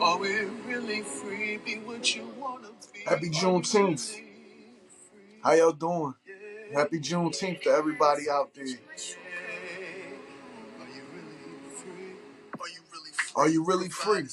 Are we really free? Be what you wanna be. Happy Juneteenth. How y'all doing? Happy Juneteenth to everybody out there. Are you really free?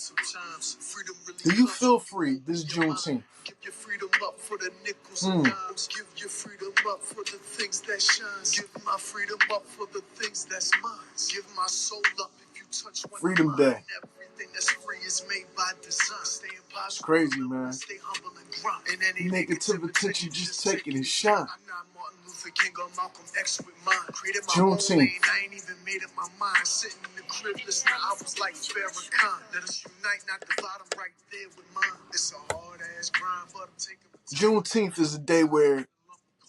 Do you feel free this Juneteenth? Give your freedom up for the nickels and dimes. Give your freedom up for the things that shines. Give my freedom up for the things that's mine. Give my soul up if you touch one. Freedom Day. Everything that's free is made by design. Stay It's crazy, man. Stay humble and grind. And any Negative attention, just take it and shine. I'm not Martin Luther King or Malcolm X with mine. Created my Juneteenth. own lane. I ain't even made up my mind. Sitting in the crib listening, I was like Farrakhan. Let us unite, not divide. I'm right there with mine. It's a hard ass grind, but I'm taking. Juneteenth is a day where,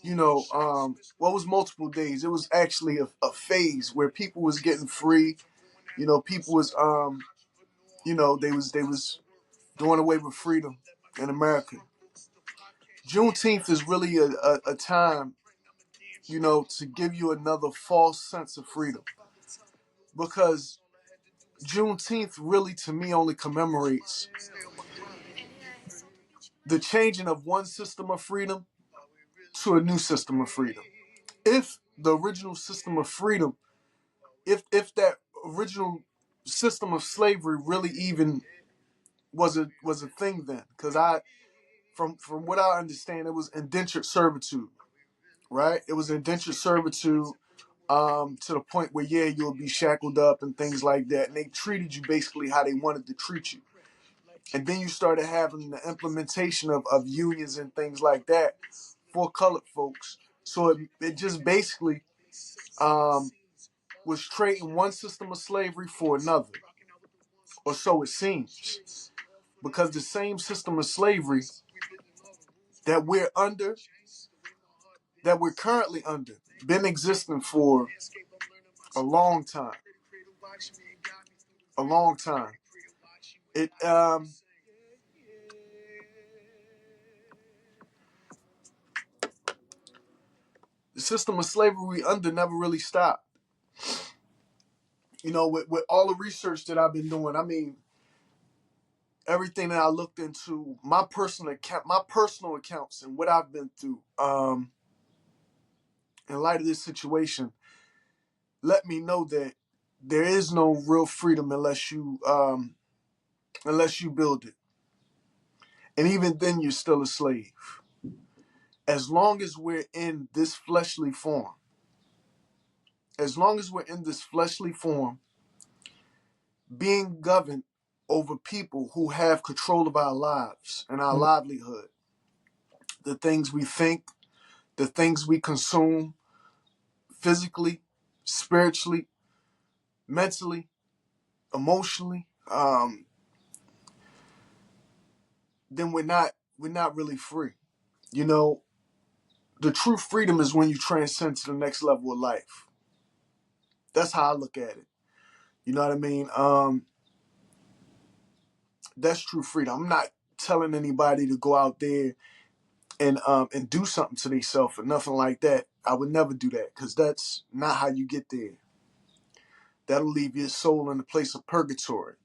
was multiple days. It was actually a phase where people was getting free. People was they was doing away with freedom in America. Juneteenth is really a time, to give you another false sense of freedom. Because Juneteenth really, to me, only commemorates the changing of one system of freedom to a new system of freedom. If the original system of freedom, if that original system of slavery really even was a thing then, because from what I understand, it was indentured servitude, right? It was indentured servitude to the point where you'll be shackled up and things like that, and they treated you basically how they wanted to treat you. And then you started having the implementation of unions and things like that for colored folks. So it just basically was trading one system of slavery for another, or so it seems. Because the same system of slavery that we're under, that we're currently under, been existing for a long time. A long time. It the system of slavery we under never really stopped. With all the research that I've been doing, I mean, everything that I looked into, my personal accounts and what I've been through, in light of this situation, let me know that there is no real freedom unless you build it. And even then you're still a slave. As long as we're in this fleshly form, being governed over people who have control of our lives and our livelihood, the things we think, the things we consume, physically, spiritually, mentally, emotionally, then we're not really free. The true freedom is when you transcend to the next level of life. That's how I look at it. You know what I mean? That's true freedom. I'm not telling anybody to go out there and do something to themselves or nothing like that. I would never do that, because that's not how you get there. That'll leave your soul in a place of purgatory.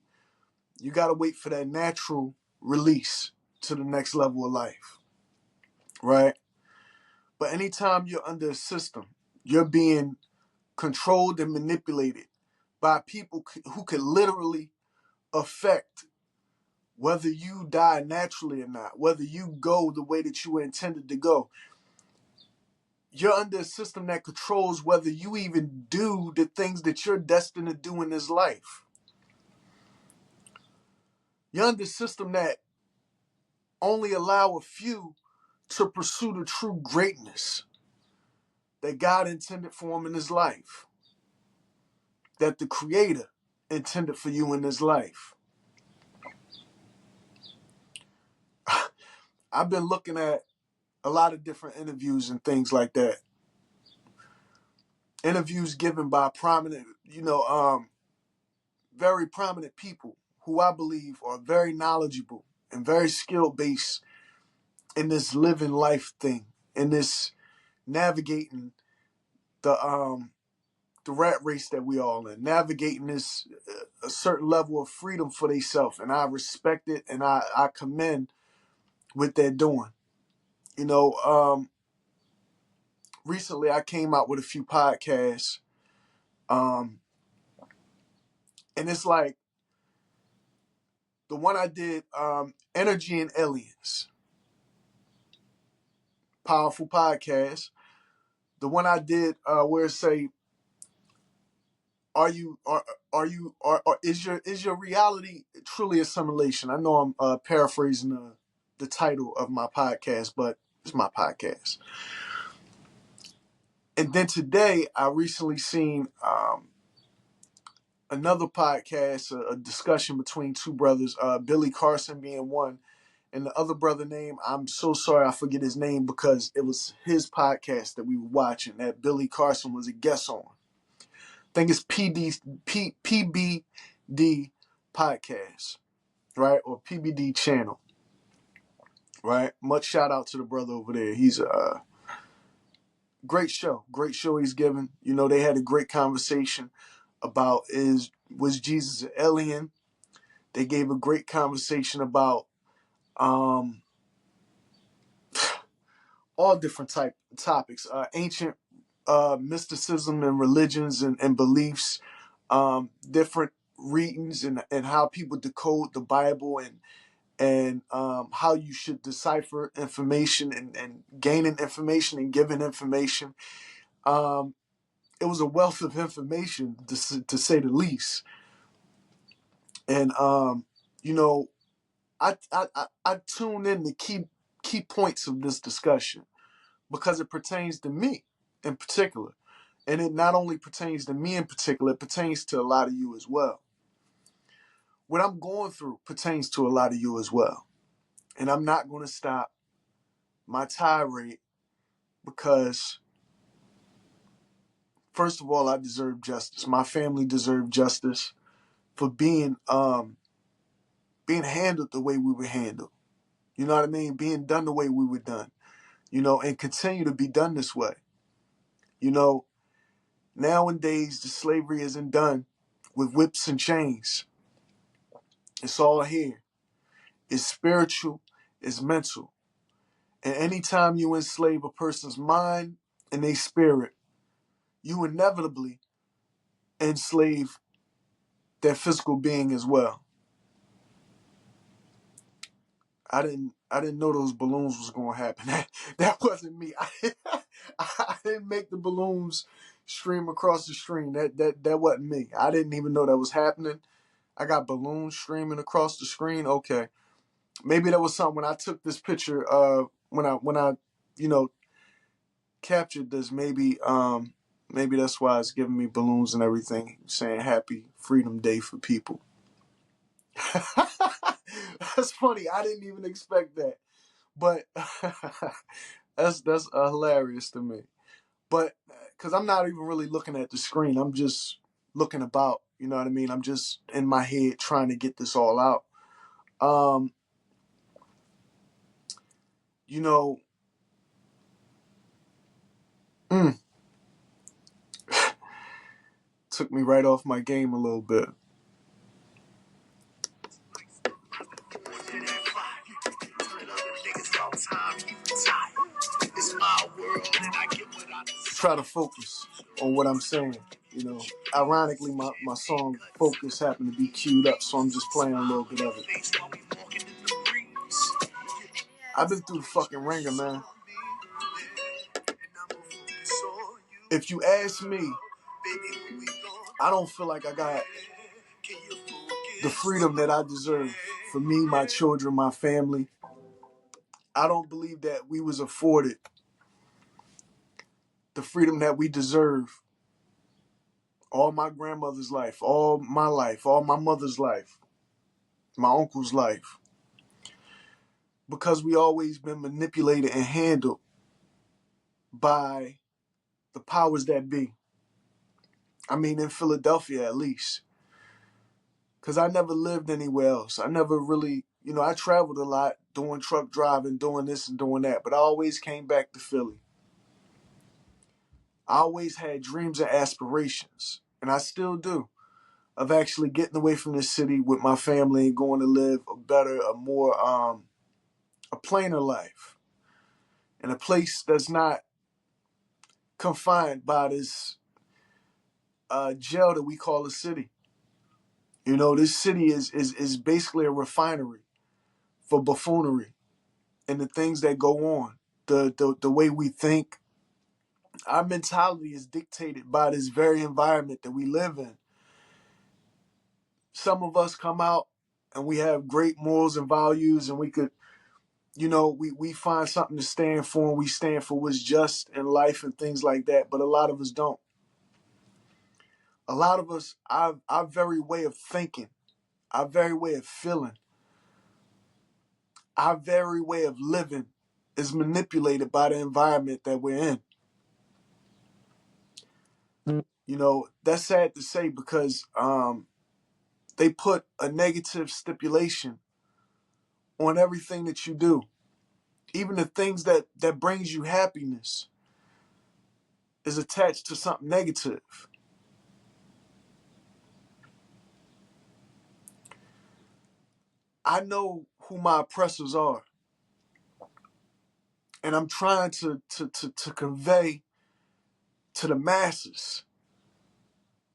You got to wait for that natural release to the next level of life, right? But anytime you're under a system, you're being controlled and manipulated by people who could literally affect whether you die naturally or not, whether you go the way that you were intended to go. You're under a system that controls whether you even do the things that you're destined to do in this life. You're under a system that only allow a few to pursue the true greatness that God intended for them in this life, that the Creator intended for you in this life. I've been looking at a lot of different interviews and things like that. Interviews given by prominent, very prominent people who I believe are very knowledgeable and very skill-based in this living life thing, in this navigating the rat race that we all in, navigating this a certain level of freedom for themselves, and I respect it, and I commend what they're doing. You know, recently I came out with a few podcasts, and it's like the one I did, Energy and Aliens, powerful podcast. The one I did where it say, is your reality truly a simulation? I know I'm paraphrasing the title of my podcast, but it's my podcast. And then today I recently seen another podcast, a discussion between two brothers, Billy Carson being one, and the other brother name, I'm so sorry I forget his name because it was his podcast that we were watching that Billy Carson was a guest on. I think it's PBD podcast, right? Or PBD channel, right? Much shout out to the brother over there. He's a great show he's given. You know, they had a great conversation about was Jesus an alien? They gave a great conversation about all different topics, ancient mysticism and religions and beliefs, different readings and how people decode the Bible and how you should decipher information and gaining information and giving information. It was a wealth of information to say the least. And you know, I tune in the key points of this discussion because it pertains to me in particular. And it not only pertains to me in particular, it pertains to a lot of you as well. What I'm going through pertains to a lot of you as well. And I'm not going to stop my tirade because, first of all, I deserve justice. My family deserved justice for being handled the way we were handled. You know what I mean? Being done the way we were done. You know, and continue to be done this way. You know, nowadays the slavery isn't done with whips and chains. It's all here. It's spiritual, it's mental. And anytime you enslave a person's mind and their spirit, you inevitably enslave their physical being as well. I didn't know those balloons was gonna happen. That wasn't me. I didn't make the balloons stream across the screen. That wasn't me. I didn't even know that was happening. I got balloons streaming across the screen. Okay. Maybe that was something when I took this picture when I you know captured this, maybe that's why it's giving me balloons and everything, saying happy Freedom Day for people. That's funny. I didn't even expect that. But that's hilarious to me. But because I'm not even really looking at the screen, I'm just looking about. You know what I mean? I'm just in my head trying to get this all out. You know, took me right off my game a little bit. Try to focus on what I'm saying. You know, ironically, my song Focus happened to be queued up, so I'm just playing a little bit of it. I've been through the fucking ringer, man. If you ask me, I don't feel like I got the freedom that I deserve for me, my children, my family. I don't believe that we was afforded the freedom that we deserve all my grandmother's life, all my life, all my mother's life, my uncle's life. Because we always been manipulated and handled by the powers that be. I mean, in Philadelphia at least. Because I never lived anywhere else. I never really, I traveled a lot doing truck driving, doing this and doing that. But I always came back to Philly. I always had dreams and aspirations. And I still do. of actually getting away from this city with my family and going to live a better, a more, a plainer life in a place that's not confined by this jail that we call a city. You know, this city is basically a refinery for buffoonery and the things that go on. The way we think, our mentality is dictated by this very environment that we live in. Some of us come out and we have great morals and values, and we could, you know, we find something to stand for, and we stand for what's just in life and things like that. But a lot of us don't. A lot of us, our very way of thinking, our very way of feeling, our very way of living is manipulated by the environment that we're in. You know, that's sad to say because they put a negative stipulation on everything that you do. Even the things that brings you happiness is attached to something negative. I know who my oppressors are, and I'm trying to convey to the masses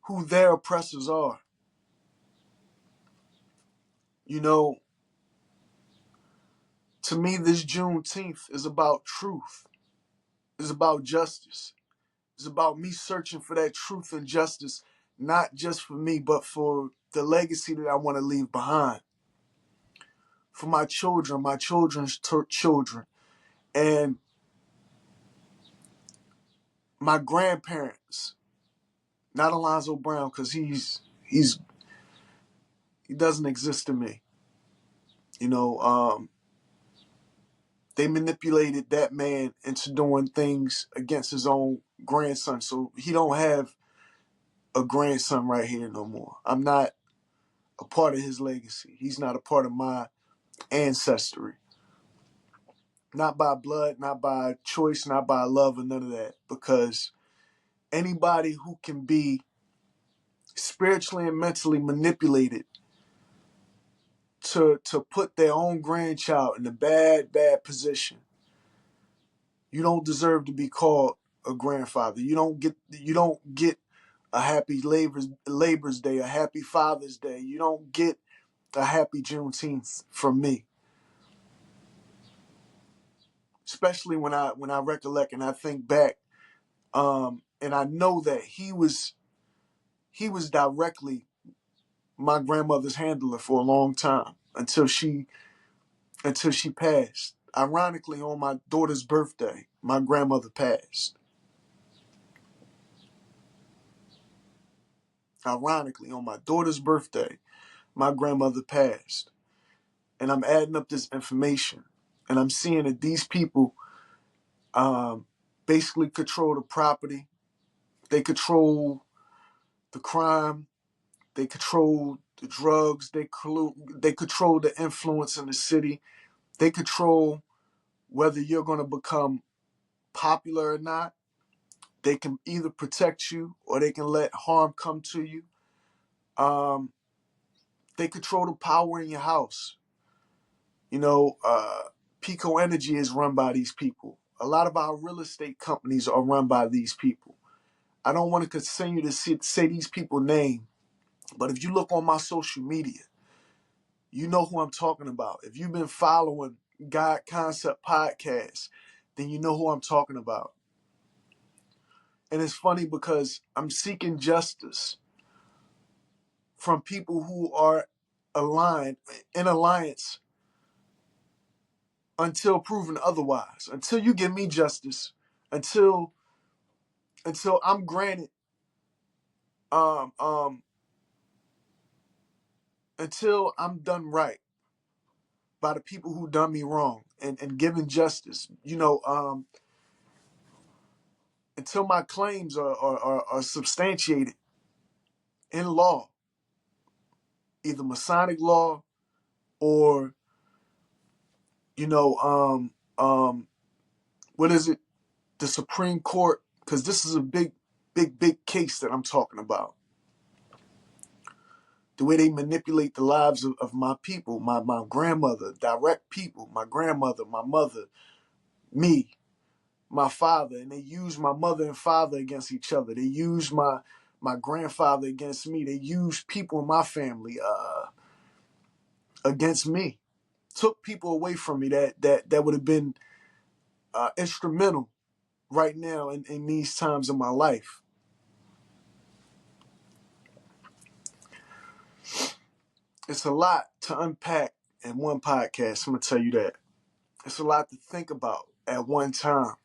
who their oppressors are. You know, to me, this Juneteenth is about truth. It's about justice. It's about me searching for that truth and justice, not just for me, but for the legacy that I want to leave behind. For my children, my children's children, and my grandparents. Not Alonzo Brown, because he doesn't exist to me. You know, they manipulated that man into doing things against his own grandson. So he don't have a grandson right here no more. I'm not a part of his legacy. He's not a part of my ancestry. Not by blood, not by choice, not by love, or none of that. Because anybody who can be spiritually and mentally manipulated to put their own grandchild in a bad position, you don't deserve to be called a grandfather. You don't get a happy Labor's Day, a happy Father's Day. You don't get a happy Juneteenth from me. Especially when I recollect and I think back, and I know that he was directly my grandmother's handler for a long time until she passed. Ironically, on my daughter's birthday, my grandmother passed. Ironically, on my daughter's birthday, my grandmother passed. And I'm adding up this information, and I'm seeing that these people basically control the property. They control the crime. They control the drugs. They control the influence in the city. They control whether you're going to become popular or not. They can either protect you or they can let harm come to you. They control the power in your house. You know, Pico Energy is run by these people. A lot of our real estate companies are run by these people. I don't want to continue to say these people's name, but if you look on my social media, you know who I'm talking about. If you've been following God Concept Podcast, then you know who I'm talking about. And it's funny because I'm seeking justice from people who are aligned, in alliance, until proven otherwise. Until you give me justice, until I'm granted, um, um, until I'm done right by the people who done me wrong and given justice. You know, until my claims are substantiated in law, either Masonic law or, you know, what is it? The Supreme Court, because this is a big case that I'm talking about. the way they manipulate the lives of my people, my grandmother, direct people, my grandmother, my mother, me, my father, and they use my mother and father against each other. They use my grandfather against me. They use people in my family against me. Took people away from me that would have been instrumental right now in these times of my life. It's a lot to unpack in one podcast. I'm gonna tell you that. It's a lot to think about at one time.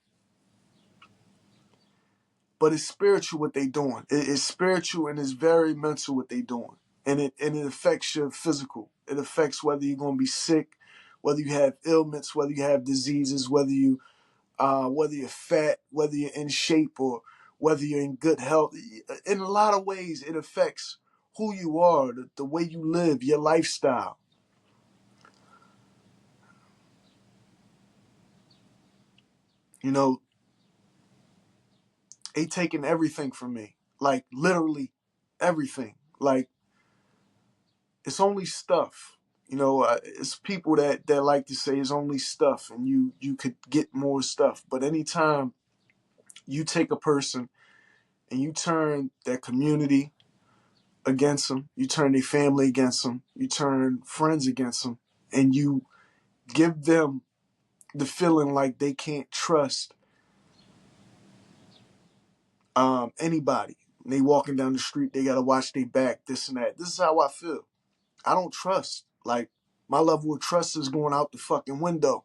But it's spiritual what they doing. It's spiritual and it's very mental what they doing. And it affects your physical. It affects whether you're gonna be sick, whether you have ailments, whether you have diseases, whether you're fat, whether you're in shape, or whether you're in good health. In a lot of ways, it affects who you are, the way you live, your lifestyle. You know, they taking everything from me. Like, literally everything. Like, it's only stuff. You know, it's people that like to say it's only stuff and you could get more stuff. But anytime you take a person and you turn their community against them, you turn their family against them, you turn friends against them, and you give them the feeling like they can't trust anybody. They walking down the street, they gotta watch their back, this and that. This is how I feel. I don't trust. Like, my level of trust is going out the fucking window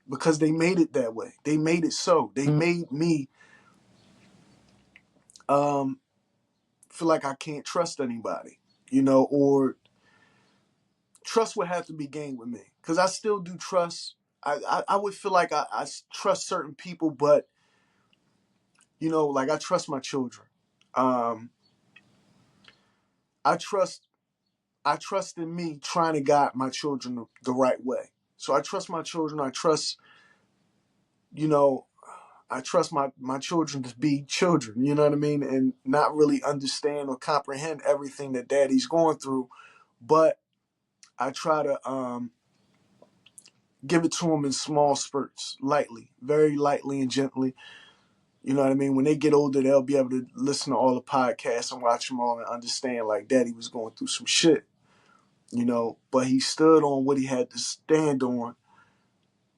because they made it that way. They made it so. They made me feel like I can't trust anybody, you know, or trust would have to be gained with me because I still do trust. I would feel like I trust certain people, but, you know, like I trust my children. Um, I trust in me trying to guide my children the right way. So I trust my children. I trust, you know, I trust my children to be children, you know what I mean? And not really understand or comprehend everything that daddy's going through. But I try to give it to them in small spurts, lightly, very lightly and gently. You know what I mean? When they get older, they'll be able to listen to all the podcasts and watch them all and understand, like, daddy was going through some shit, you know? But he stood on what he had to stand on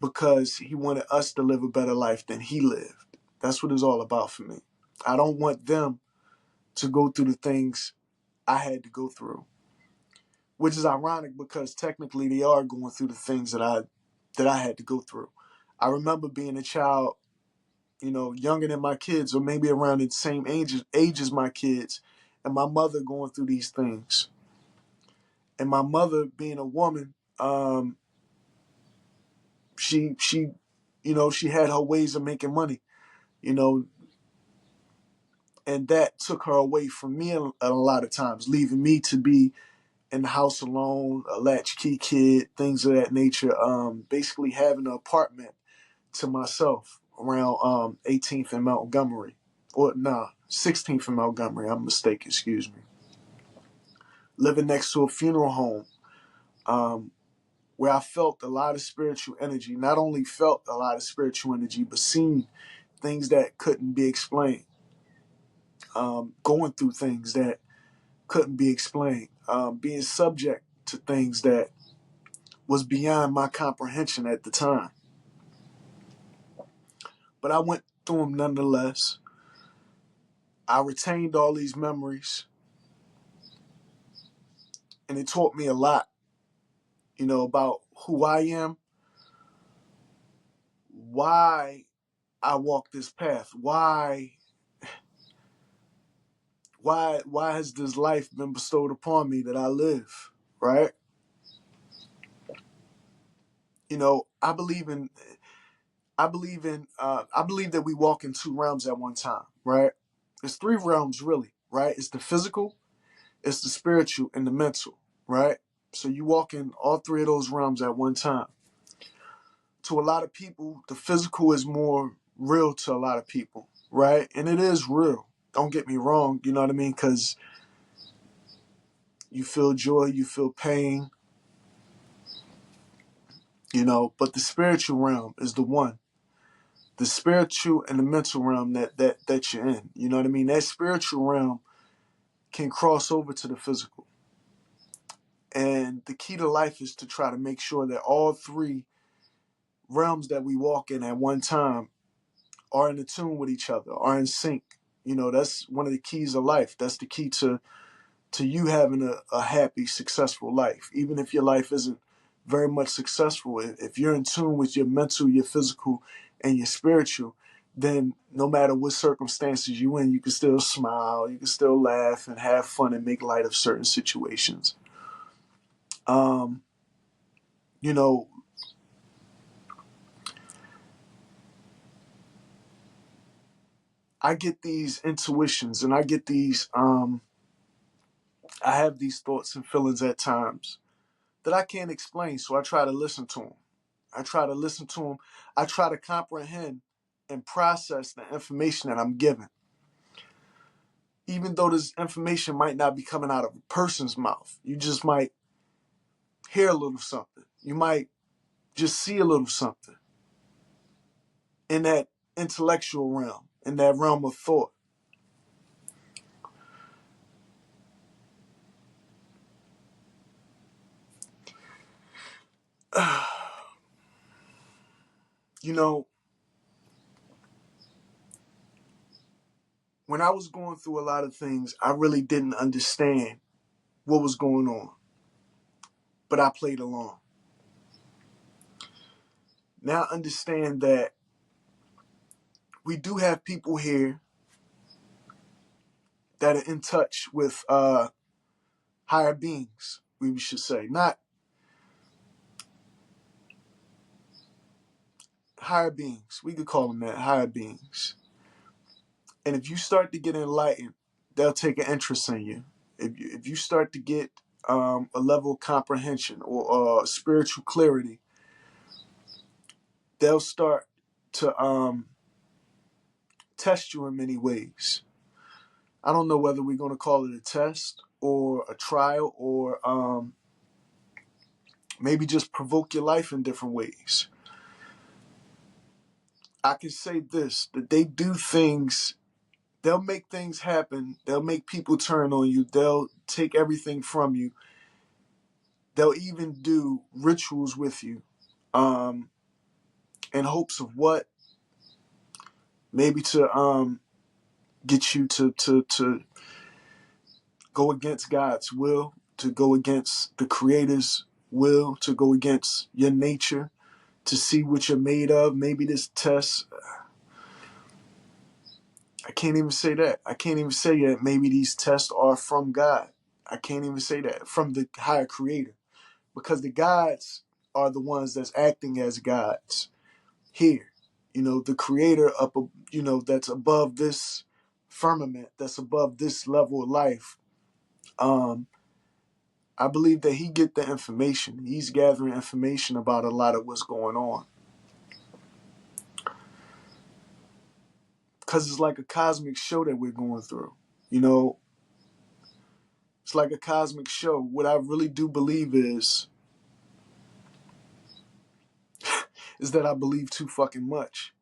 because he wanted us to live a better life than he lived. That's what it's all about for me. I don't want them to go through the things I had to go through, which is ironic because technically they are going through the things that I had to go through. I remember being a child, you know, younger than my kids or maybe around the same age as my kids, and my mother going through these things. And my mother being a woman, she you know, she had her ways of making money, you know, and that took her away from me a lot of times, leaving me to be in the house alone, a latchkey kid, things of that nature. Basically having an apartment to myself around 18th and Montgomery. Or 16th and Montgomery, I'm mistaken, excuse me. Living next to a funeral home, where I felt a lot of spiritual energy. Not only felt a lot of spiritual energy, but seen things that couldn't be explained. Going through things that couldn't be explained. Being subject to things that was beyond my comprehension at the time. But I went through them nonetheless. I retained all these memories, and it taught me a lot, you know, about who I am, why I walk this path, why has this life been bestowed upon me that I live, right? You know, I believe that we walk in two realms at one time, right? There's three realms really, right? It's the physical, it's the spiritual, and the mental, right? So you walk in all three of those realms at one time. To a lot of people, the physical is more real to a lot of people, right? And it is real. Don't get me wrong, you know what I mean? Because, You feel joy, you feel pain, but the spiritual realm is the one. The spiritual and the mental realm that you're in. You know what I mean? That spiritual realm can cross over to the physical. And the key to life is to try to make sure that all three realms that we walk in at one time are in tune with each other, are in sync. That's one of the keys of life. That's the key to you having a happy, successful life. Even if your life isn't very much successful, if you're in tune with your mental, your physical, and your spiritual, then no matter what circumstances you're in, you can still smile, you can still laugh and have fun and make light of certain situations. You know, I get these intuitions and I get these, I have these thoughts and feelings at times that I can't explain. So I try to listen to them. I try to listen to them. I try to comprehend and process the information that I'm given. Even though this information might not be coming out of a person's mouth, you just might hear a little something. You might just see a little something in that intellectual realm, in that realm of thought. When I was going through a lot of things, I really didn't understand what was going on, but I played along. Now I understand that we do have people here that are in touch with higher beings, we should say. Not higher beings. We could call them that, higher beings. And if you start to get enlightened, they'll take an interest in you. If you start to get a level of comprehension or spiritual clarity, they'll start to test you in many ways. I don't know whether we're going to call it a test or a trial or maybe just provoke your life in different ways. I can say this, that they do things, they'll make things happen, they'll make people turn on you, they'll take everything from you, they'll even do rituals with you in hopes of what? Maybe to get you to go against God's will, to go against the Creator's will, to go against your nature, to see what you're made of. Maybe this test, I can't even say that. I can't even say that maybe these tests are from God. I can't even say that, from the higher Creator, because the gods are the ones that's acting as gods here. The Creator up, that's above this firmament, that's above this level of life. I believe that he get the information. He's gathering information about a lot of what's going on. Because it's like a cosmic show that we're going through. It's like a cosmic show. What I really do believe is that I believe too fucking much.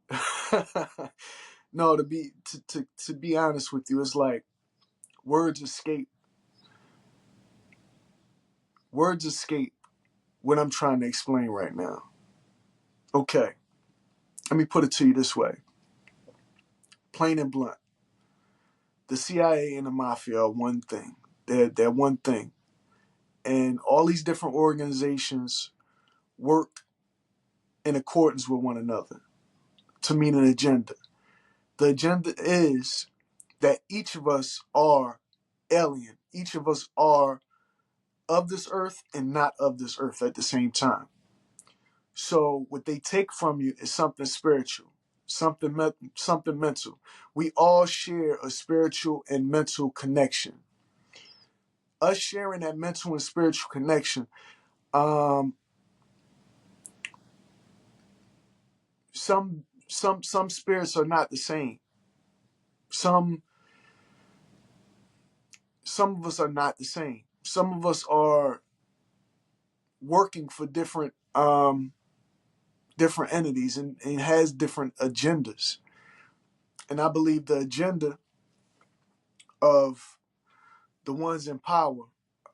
No, to be honest with you, it's like words escape. Words escape what I'm trying to explain right now. Okay, let me put it to you this way. Plain and blunt. The CIA and the mafia are one thing. They're one thing. And all these different organizations work in accordance with one another to meet an agenda. The agenda is that each of us are alien. Each of us are of this earth and not of this earth at the same time. So what they take from you is something spiritual, something mental. We all share a spiritual and mental connection. Us sharing that mental and spiritual connection, some spirits are not the same. Some of us are not the same. some of us are working for different different entities and has different agendas. And I believe the agenda of the ones in power,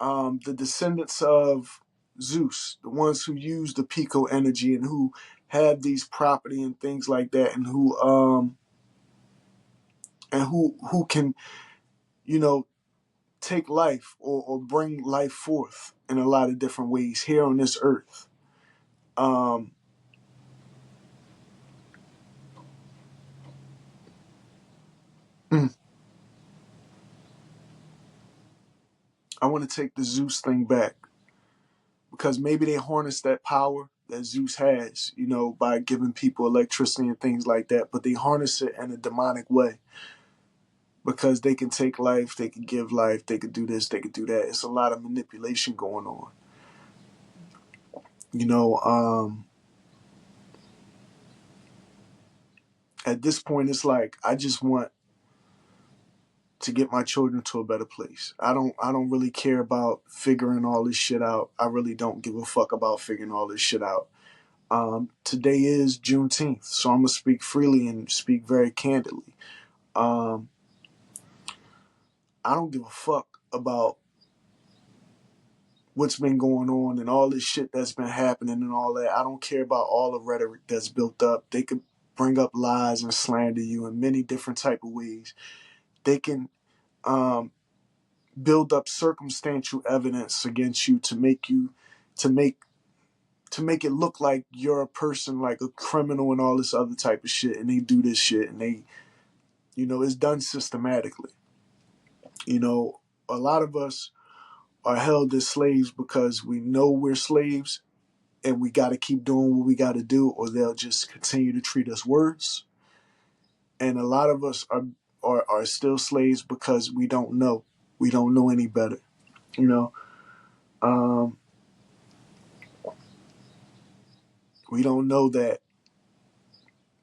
the descendants of Zeus, the ones who use the Pico energy and who have these property and things like that, and who can, you know, take life or bring life forth in a lot of different ways here on this earth. Um, I want to take the Zeus thing back because maybe they harness that power that Zeus has, you know, by giving people electricity and things like that, but they harness it in a demonic way because they can take life, they can give life, they could do this, they could do that. It's a lot of manipulation going on. You know, at this point, it's like I just want to get my children to a better place. I don't really care about figuring all this shit out. I really don't give a fuck about figuring all this shit out. Today is Juneteenth, so I'm gonna speak freely and speak very candidly. Um, I don't give a fuck about what's been going on and all this shit that's been happening and all that. I don't care about all the rhetoric that's built up. They could bring up lies and slander you in many different type of ways. They can um, build up circumstantial evidence against you to make you to make to make it look like you're a person like a criminal and all this other type of shit. And they do this shit and they, you know, it's done systematically. You know, a lot of us are held as slaves because we know we're slaves and we got to keep doing what we got to do, or they'll just continue to treat us worse. And a lot of us are still slaves because we don't know. We don't know any better. You know, um, we don't know that.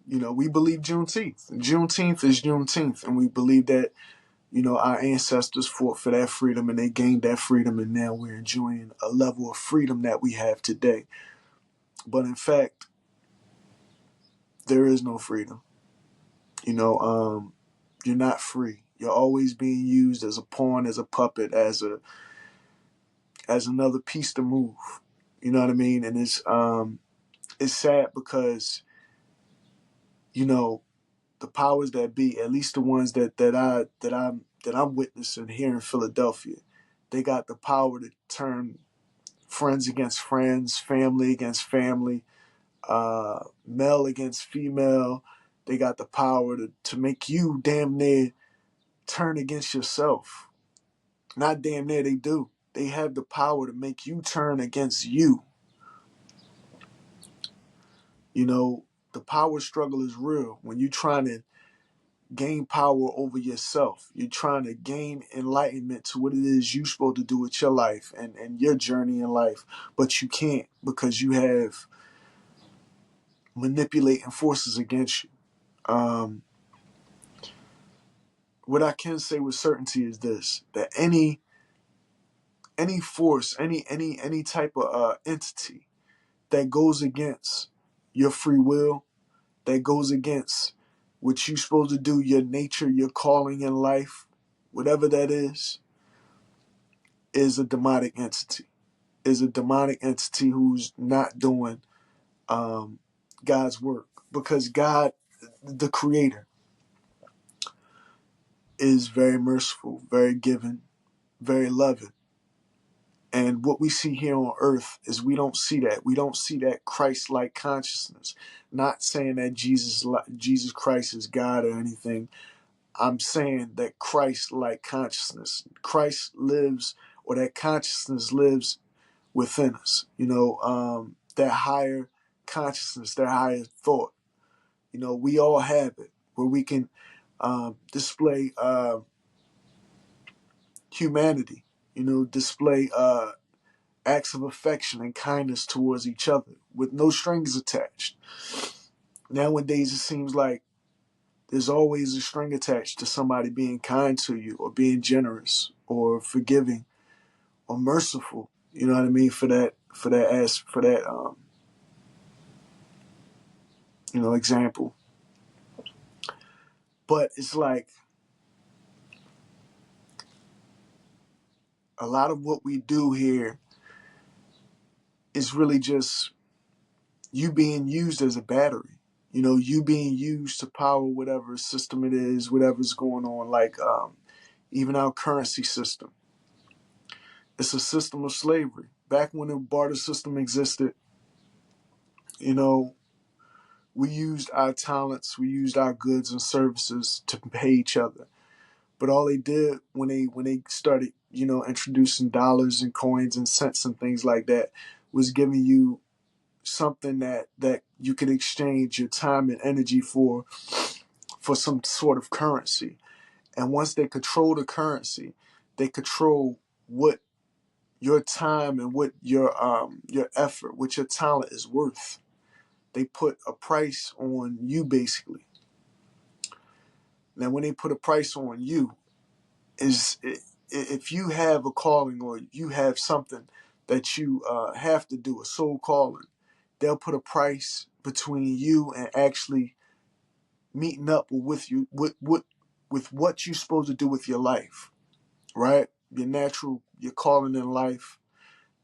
You know, we believe Juneteenth. Juneteenth is Juneteenth, and we believe that, you know, our ancestors fought for that freedom and they gained that freedom, and now we're enjoying a level of freedom that we have today. But in fact, there is no freedom. You know, you're not free. You're always being used as a pawn, as a puppet, as another piece to move. You know what I mean? And it's sad because, you know, the powers that be, at least the ones that I'm witnessing here in Philadelphia, they got the power to turn friends against friends, family against family, male against female. They got the power to make you damn near turn against yourself. Not damn near, they do. They have the power to make you turn against you. You know, the power struggle is real. When you're trying to gain power over yourself, you're trying to gain enlightenment to what it is you're supposed to do with your life and your journey in life, but you can't because you have manipulating forces against you. Um, what I can say with certainty is this: that any force, any type of entity that goes against your free will, that goes against what you're supposed to do, your nature, your calling in life, whatever that is a demonic entity. Is a demonic entity who's not doing God's work. Because God, the creator, is very merciful, very giving, very loving. And what we see here on earth is we don't see that. We don't see that Christ-like consciousness. Not saying that Jesus Christ is God or anything. I'm saying that Christ-like consciousness. Christ lives, or that consciousness lives within us. You know, that higher consciousness, that higher thought. You know, we all have it where we can display humanity. You know, display acts of affection and kindness towards each other with no strings attached. Nowadays, it seems like there's always a string attached to somebody being kind to you or being generous or forgiving or merciful. You know what I mean? For that example. But it's like a lot of what we do here is really just you being used as a battery. You being used to power whatever system it is, whatever's going on. Like even our currency system, it's a system of slavery. Back when the barter system existed, you know, we used our talents, we used our goods and services to pay each other. But all they did when they started, introducing dollars and coins and cents and things like that, was giving you something that you could exchange your time and energy for some sort of currency. And once they control the currency, they control what your time and what your effort, what your talent is worth. They put a price on you, basically. Now, when they put a price on you, if you have a calling or you have something that you have to do, a soul calling, they'll put a price between you and actually meeting up with you with what you're supposed to do with your life, right? Your calling in life.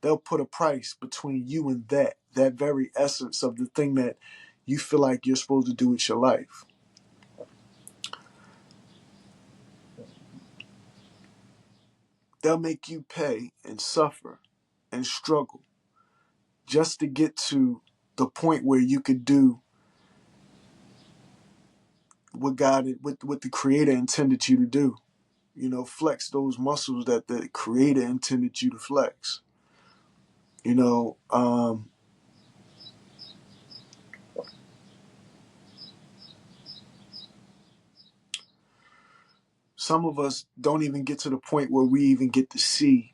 They'll put a price between you and that very essence of the thing that you feel like you're supposed to do with your life. They'll make you pay and suffer and struggle just to get to the point where you could do what the Creator intended you to do. Flex those muscles that the Creator intended you to flex. Some of us don't even get to the point where we even get to see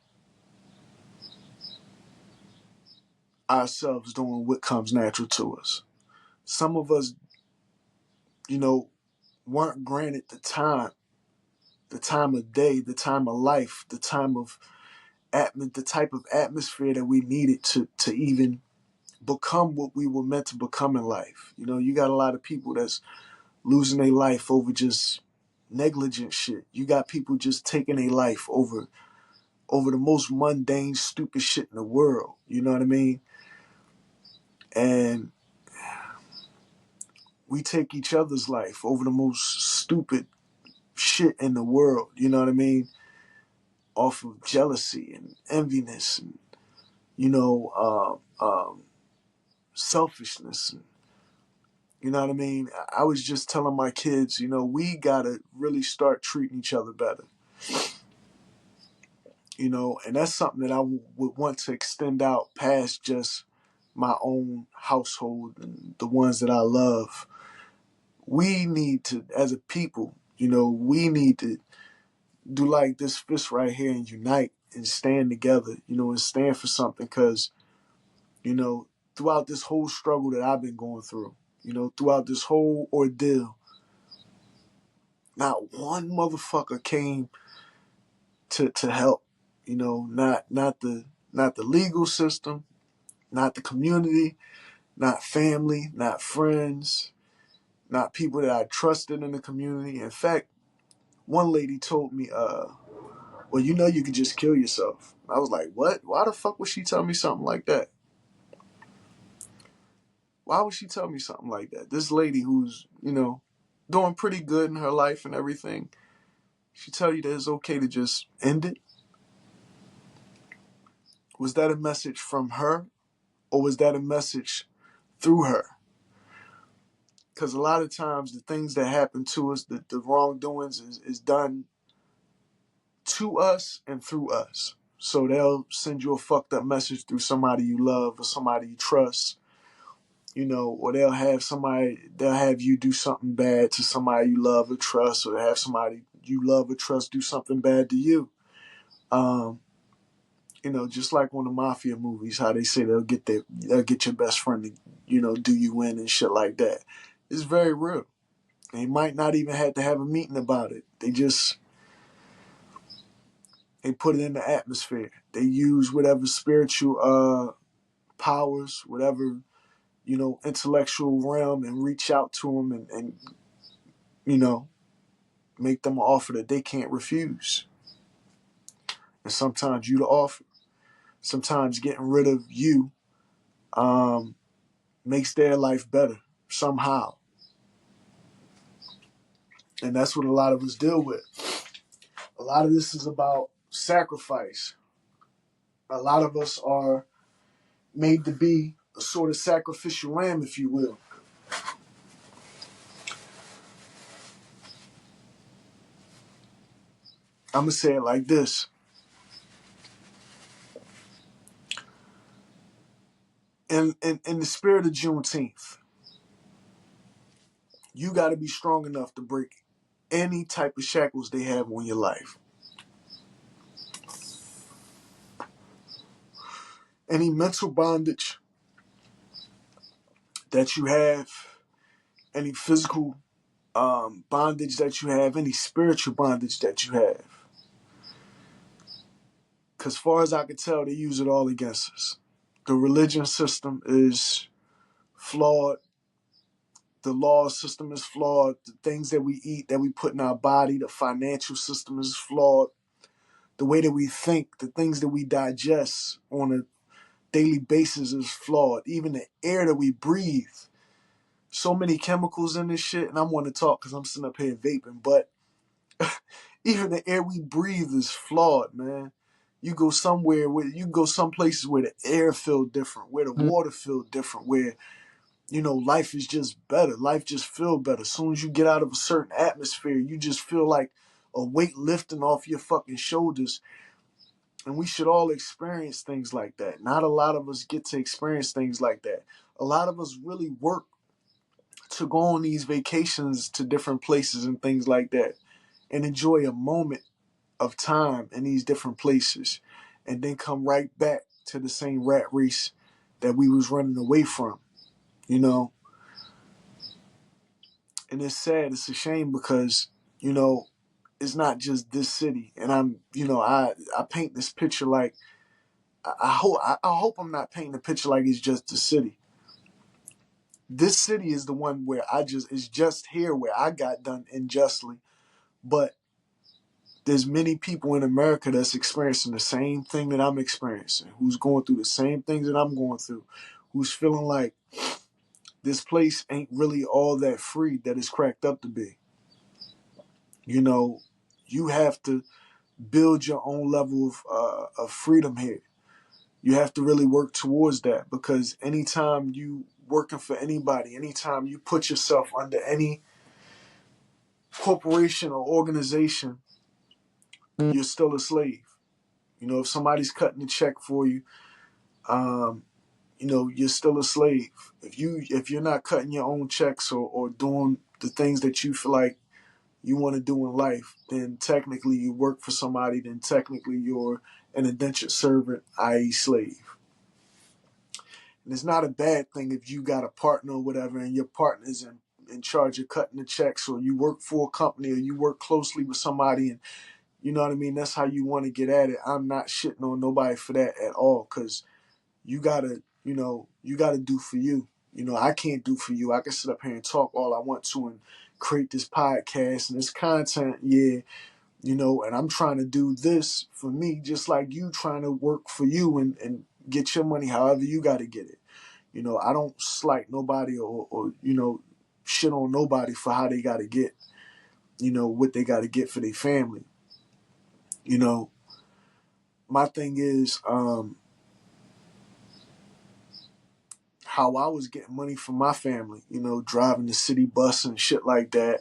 ourselves doing what comes natural to us. Some of us, weren't granted the time of day, the time of life, the type of atmosphere that we needed to even become what we were meant to become in life. You got a lot of people that's losing their life over just negligent shit. You got people just taking their life over the most mundane, stupid shit in the world. You know what I mean? And we take each other's life over the most stupid shit in the world. You know what I mean? Off of jealousy and enviness and, selfishness. And, you know what I mean? I was just telling my kids, we got to really start treating each other better. And that's something that I would want to extend out past just my own household and the ones that I love. We need to, as a people, we need to do like this fist right here and unite and stand together, and stand for something. Because, throughout this whole struggle that I've been going through, throughout this whole ordeal, not one motherfucker came to help. Not the legal system, not the community, not family, not friends, not people that I trusted in the community. In fact, one lady told me, well, you could just kill yourself. I was like, what? Why the fuck would she tell me something like that? Why would she tell me something like that? This lady who's, doing pretty good in her life and everything, she tell you that it's okay to just end it? Was that a message from her, or was that a message through her? Because a lot of times the things that happen to us, the wrongdoings is done to us and through us. So they'll send you a fucked up message through somebody you love or somebody you trust, or they'll have you do something bad to somebody you love or trust, or have somebody you love or trust do something bad to you. Just like on the mafia movies, how they say they'll get your best friend to, do you in and shit like that. It's very real. They might not even have to have a meeting about it. They just They put it in the atmosphere. They use whatever spiritual powers, whatever, intellectual realm, and reach out to them and make them an offer that they can't refuse. And sometimes you the offer. Sometimes getting rid of you makes their life better somehow. And that's what a lot of us deal with. A lot of this is about sacrifice. A lot of us are made to be a sort of sacrificial lamb, if you will. I'm going to say it like this. In the spirit of Juneteenth, you got to be strong enough to break any type of shackles they have on your life. Any mental bondage that you have, any physical bondage that you have, any spiritual bondage that you have. Because far as I can tell, they use it all against us. The religion system is flawed. The law system is flawed. The things that we eat, that we put in our body, the financial system is flawed. The way that we think, the things that we digest on a daily basis is flawed. Even the air that we breathe. So many chemicals in this shit, and I want to talk because I'm sitting up here vaping, but even the air we breathe is flawed, man. You go some places where the air feel different, where the water feel different, where, life is just better. Life just feel better. As soon as you get out of a certain atmosphere, you just feel like a weight lifting off your fucking shoulders. And we should all experience things like that. Not a lot of us get to experience things like that. A lot of us really work to go on these vacations to different places and things like that and enjoy a moment of time in these different places and then come right back to the same rat race that we was running away from, And it's sad, it's a shame because, it's not just this city. And I paint this picture like, I hope I'm not painting a picture like it's just the city. This city is the one where it's just here where I got done unjustly. But there's many people in America that's experiencing the same thing that I'm experiencing, who's going through the same things that I'm going through, who's feeling like this place ain't really all that free that it's cracked up to be. You have to build your own level of freedom here. You have to really work towards that, because anytime you working for anybody, anytime you put yourself under any corporation or organization, you're still a slave. If somebody's cutting a check for you, you're still a slave. If you're not cutting your own checks or doing the things that you feel like you want to do in life, then technically you work for somebody, then technically you're an indentured servant, i.e. slave. And it's not a bad thing if you got a partner or whatever and your partner's in charge of cutting the checks, or you work for a company, or you work closely with somebody, and you know what I mean? That's how you want to get at it. I'm not shitting on nobody for that at all, because you gotta do for you. I can't do for you. I can sit up here and talk all I want to and create this podcast and this content, yeah, and I'm trying to do this for me, just like you trying to work for you and get your money however you got to get it. I don't slight nobody or shit on nobody for how they got to get, what they got to get for their family. My thing is, how I was getting money from my family, driving the city bus and shit like that,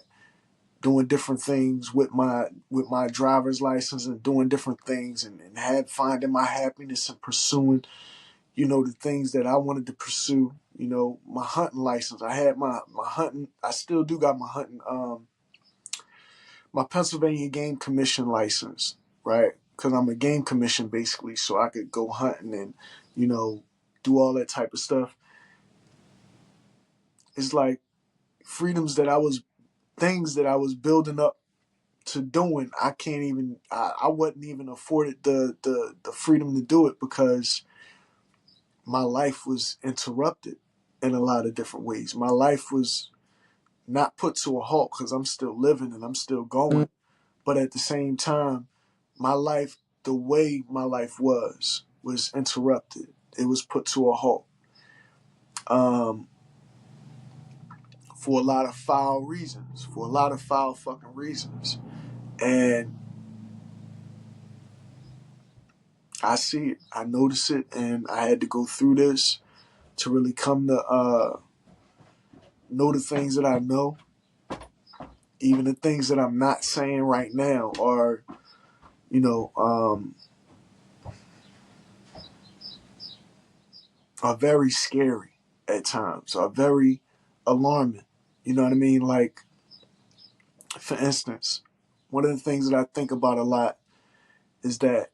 doing different things with my driver's license and doing different things and finding my happiness and pursuing, the things that I wanted to pursue. My hunting license. I had my hunting. I still do got my hunting. My Pennsylvania Game Commission license, right? Because I'm a game commission basically, so I could go hunting and do all that type of stuff. It's like things that I was building up to doing, I can't even. I wasn't even afforded the freedom to do it because my life was interrupted in a lot of different ways. My life was not put to a halt because I'm still living and I'm still going. But at the same time, my life, the way my life was interrupted. It was put to a halt for a lot of foul reasons, for a lot of foul fucking reasons. And I see it, I notice it, and I had to go through this to really come to know the things that I know. Even the things that I'm not saying right now are, you know, are very scary at times, are very alarming. You know what I mean? Like, for instance, one of the things that I think about a lot is that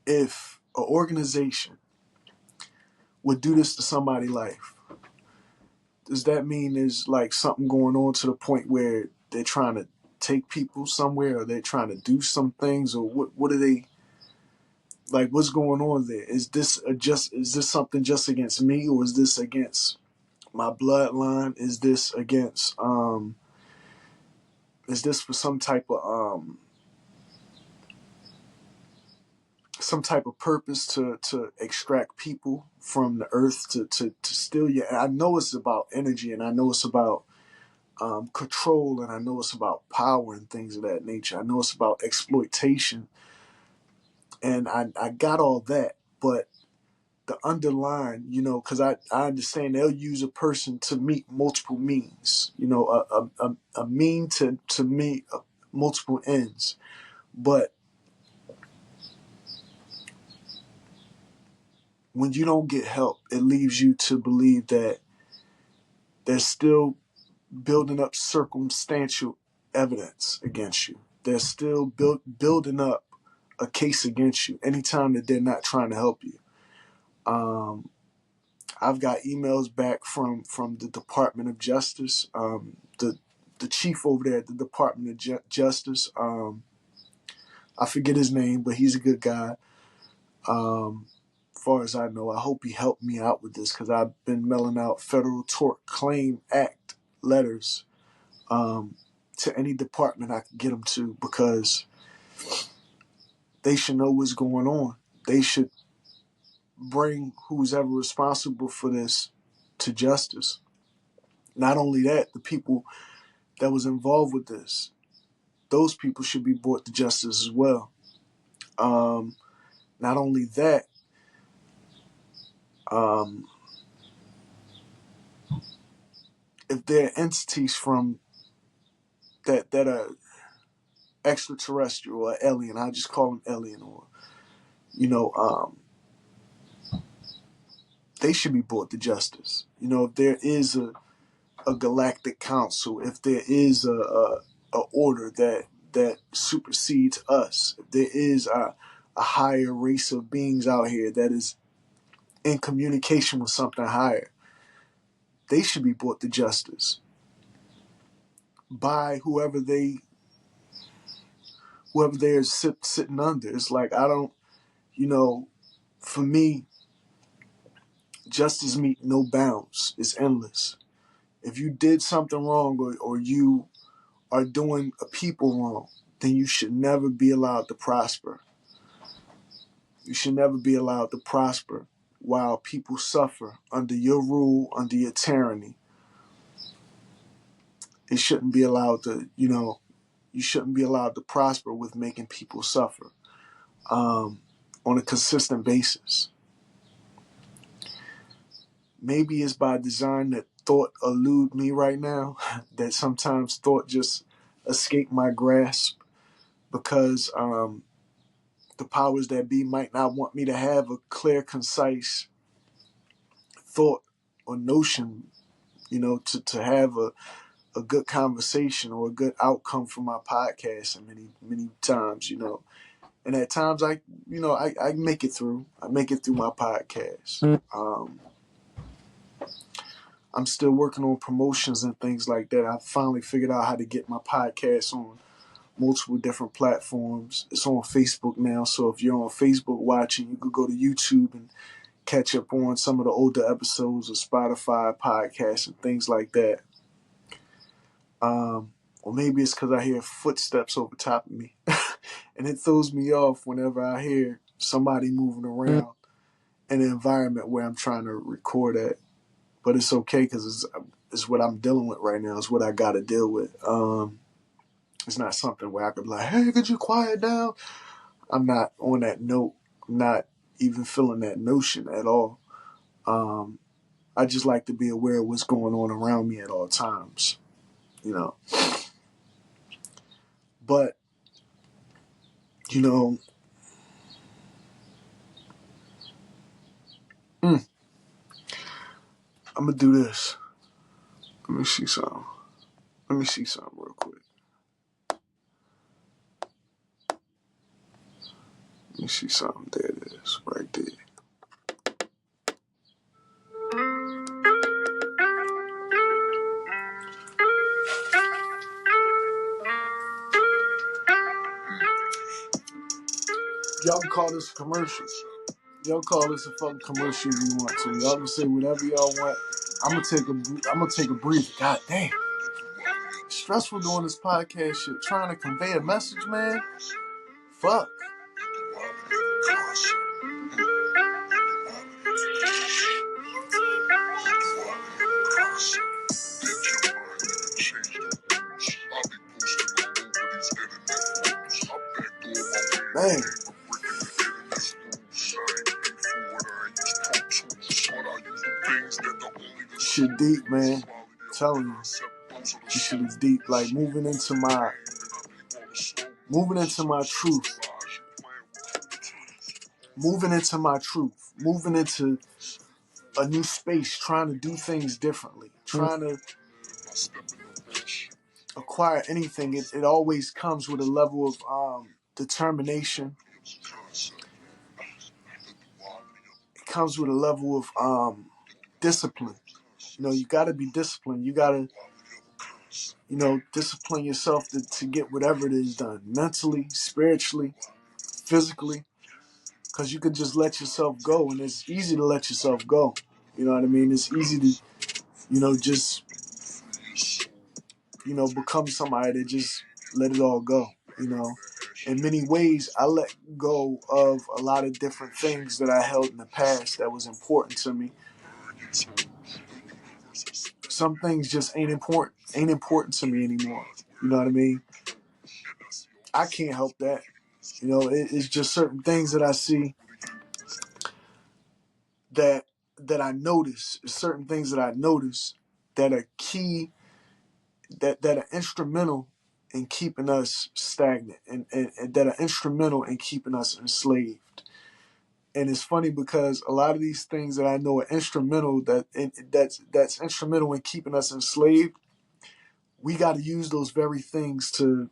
if an organization would do this to somebody's life, does that mean there's like something going on to the point where they're trying to take people somewhere, or they're trying to do some things, or what are they, like, what's going on there? Is this something just against me, or is this against my bloodline? Is this against is this for some type of purpose to extract people from the earth to steal you? And I know it's about energy, and I know it's about control, and I know it's about power and things of that nature. I know it's about exploitation, and I got all that, but the underlying, you know, because I understand they'll use a person to meet multiple means, you know, a mean to meet multiple ends. But when you don't get help, it leaves you to believe that they're still building up circumstantial evidence against you. They're still building up a case against you anytime that they're not trying to help you. I've got emails back from the Department of Justice, the chief over there at the Department of Justice. I forget his name, but he's a good guy. As far as I know, I hope he helped me out with this, because I've been mailing out Federal Tort Claim Act letters to any department I can get them to, because they should know what's going on. They should bring who's ever responsible for this to justice. Not only that, the people that was involved with this, those people should be brought to justice as well. Not only that, if there are entities from that are extraterrestrial or alien, I just call them alien, or, you know, they should be brought to justice. You know, if there is a galactic council, if there is a order that supersedes us, if there is a higher race of beings out here that is in communication with something higher, they should be brought to justice by whoever they're sitting under. It's like, I don't, you know, for me, justice meet no bounds. It's endless. If you did something wrong, or you are doing a people wrong, then you should never be allowed to prosper. You should never be allowed to prosper while people suffer under your rule, under your tyranny. It shouldn't be allowed to, you know, you shouldn't be allowed to prosper with making people suffer on a consistent basis. Maybe it's by design that thought elude me right now, that sometimes thought just escape my grasp, because the powers that be might not want me to have a clear, concise thought or notion, you know, to have a good conversation or a good outcome from my podcast, and many times, you know. And at times I make it through. I make it through my podcast. I'm still working on promotions and things like that. I finally figured out how to get my podcast on multiple different platforms. It's on Facebook now, so if you're on Facebook watching, you could go to YouTube and catch up on some of the older episodes of Spotify podcasts and things like that. Or maybe it's because I hear footsteps over top of me. And it throws me off whenever I hear somebody moving around in an environment where I'm trying to record at. But it's okay because it's what I'm dealing with right now. It's what I got to deal with. It's not something where I could be like, hey, could you quiet down? I'm not on that note. I'm not even feeling that notion at all. I just like to be aware of what's going on around me at all times, you know. But, you know, I'm going to do this. Let me see something real quick. Let me see something. There it is, right there. Y'all can call this a commercial. Y'all call this a fucking commercial if you want to. Y'all can say whatever y'all want. I'm gonna take a breather. God damn. Stressful doing this podcast shit. Trying to convey a message, man. Fuck. Man. Shit deep, man. I'm telling you. This shit is deep. Like moving into my truth. Moving into a new space, trying to do things differently, trying to acquire anything. It always comes with a level of determination. It comes with a level of discipline. You know, you got to be disciplined. You got to, you know, discipline yourself to get whatever it is done, mentally, spiritually, physically, because you could just let yourself go, and it's easy to let yourself go. You know what I mean? It's easy to, you know, just, you know, become somebody that just let it all go, you know. In many ways, I let go of a lot of different things that I held in the past that was important to me. Some things just ain't important to me anymore. You know what I mean? I can't help that. You know, it's just certain things that I see that I notice. Certain things that I notice that are key, that are instrumental in keeping us stagnant and that are instrumental in keeping us enslaved. And it's funny because a lot of these things that I know are instrumental, that's instrumental in keeping us enslaved, we got to use those very things to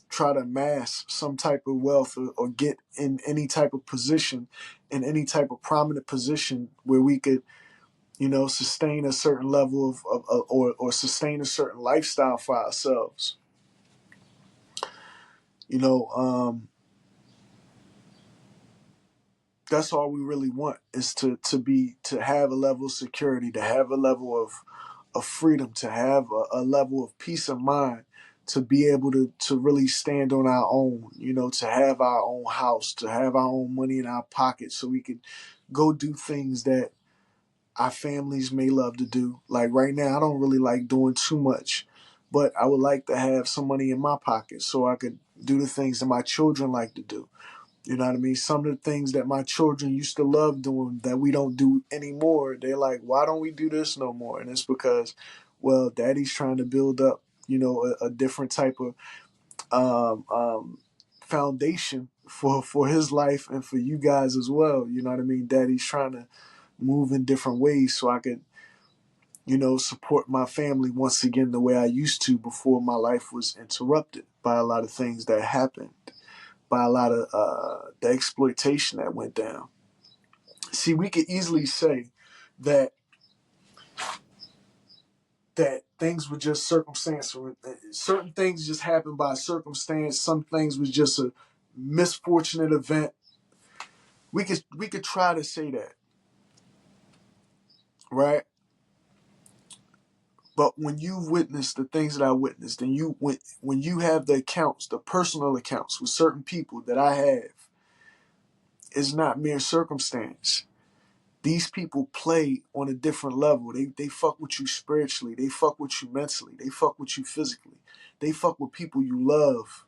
try to amass some type of wealth or get in any type of position, in any type of prominent position where we could, you know, sustain a certain level of or sustain a certain lifestyle for ourselves. You know, that's all we really want is to have a level of security, to have a level of freedom, to have a level of peace of mind, to be able to really stand on our own, you know, to have our own house, to have our own money in our pocket so we could go do things that our families may love to do. Like right now, I don't really like doing too much, but I would like to have some money in my pocket so I could do the things that my children like to do. You know what I mean? Some of the things that my children used to love doing that we don't do anymore, they're like, why don't we do this no more? And it's because, well, daddy's trying to build up, you know, a different type of foundation for his life and for you guys as well. You know what I mean? Daddy's trying to move in different ways so I could, you know, support my family once again the way I used to before my life was interrupted by a lot of things that happened, by a lot of the exploitation that went down. See, we could easily say that that things were just circumstance. Certain things just happened by circumstance. Some things was just a misfortunate event. We could try to say that, right? But when you witness the things that I witnessed, and when you have the accounts, the personal accounts with certain people that I have, it's not mere circumstance. These people play on a different level. They fuck with you spiritually. They fuck with you mentally. They fuck with you physically. They fuck with people you love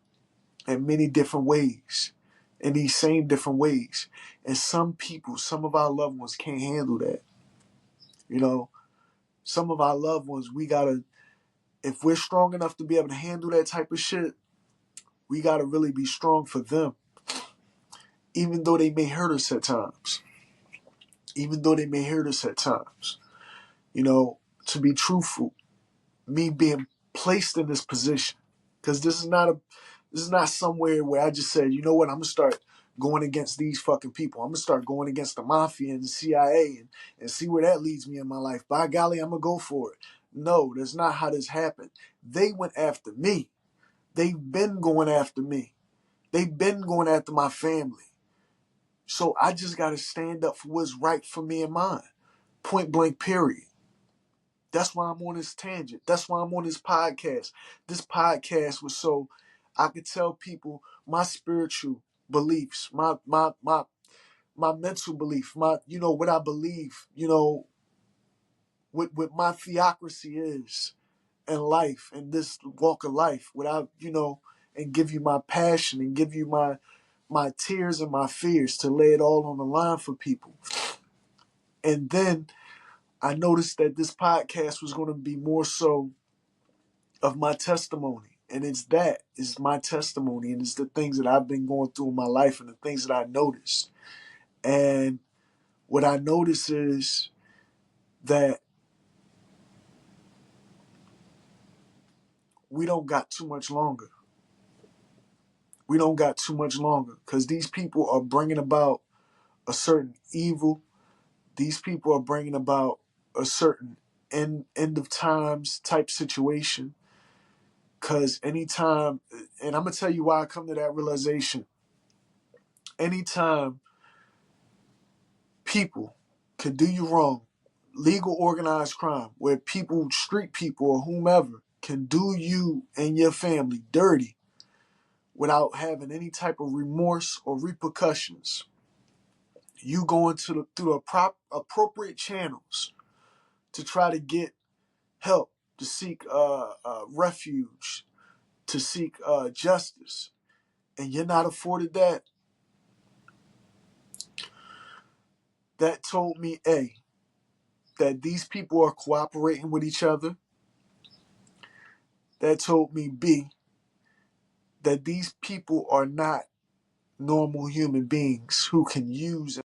in many different ways, in these same different ways. And some people, some of our loved ones can't handle that. You know, some of our loved ones, if we're strong enough to be able to handle that type of shit, we gotta really be strong for them. Even though they may hurt us at times. Even though they may hurt us at times. You know, to be truthful, me being placed in this position, because this is not somewhere where I just said, you know what, I'm gonna start going against these fucking people. I'm gonna start going against the mafia and the CIA and see where that leads me in my life. By golly, I'm gonna go for it. No, that's not how this happened. They went after me. They've been going after me. They've been going after my family. So I just gotta stand up for what's right for me and mine. Point blank, period. That's why I'm on this tangent. That's why I'm on this podcast. This podcast was so I could tell people my spiritual beliefs, my mental belief, what I believe, what my theocracy is in life, in this walk of life, and give you my passion and give you my tears and my fears to lay it all on the line for people. And then I noticed that this podcast was going to be more so of my testimony. And it's my testimony, and it's the things that I've been going through in my life and the things that I noticed. And what I notice is that we don't got too much longer. We don't got too much longer because these people are bringing about a certain evil. These people are bringing about a certain end of times type situation. Because anytime, and I'm going to tell you why I come to that realization. Anytime people can do you wrong, legal organized crime, where people, street people or whomever, can do you and your family dirty without having any type of remorse or repercussions, you going through the appropriate channels to try to get help, to seek refuge, to seek justice, and you're not afforded that, that told me, A, that these people are cooperating with each other. That told me, B, that these people are not normal human beings who can use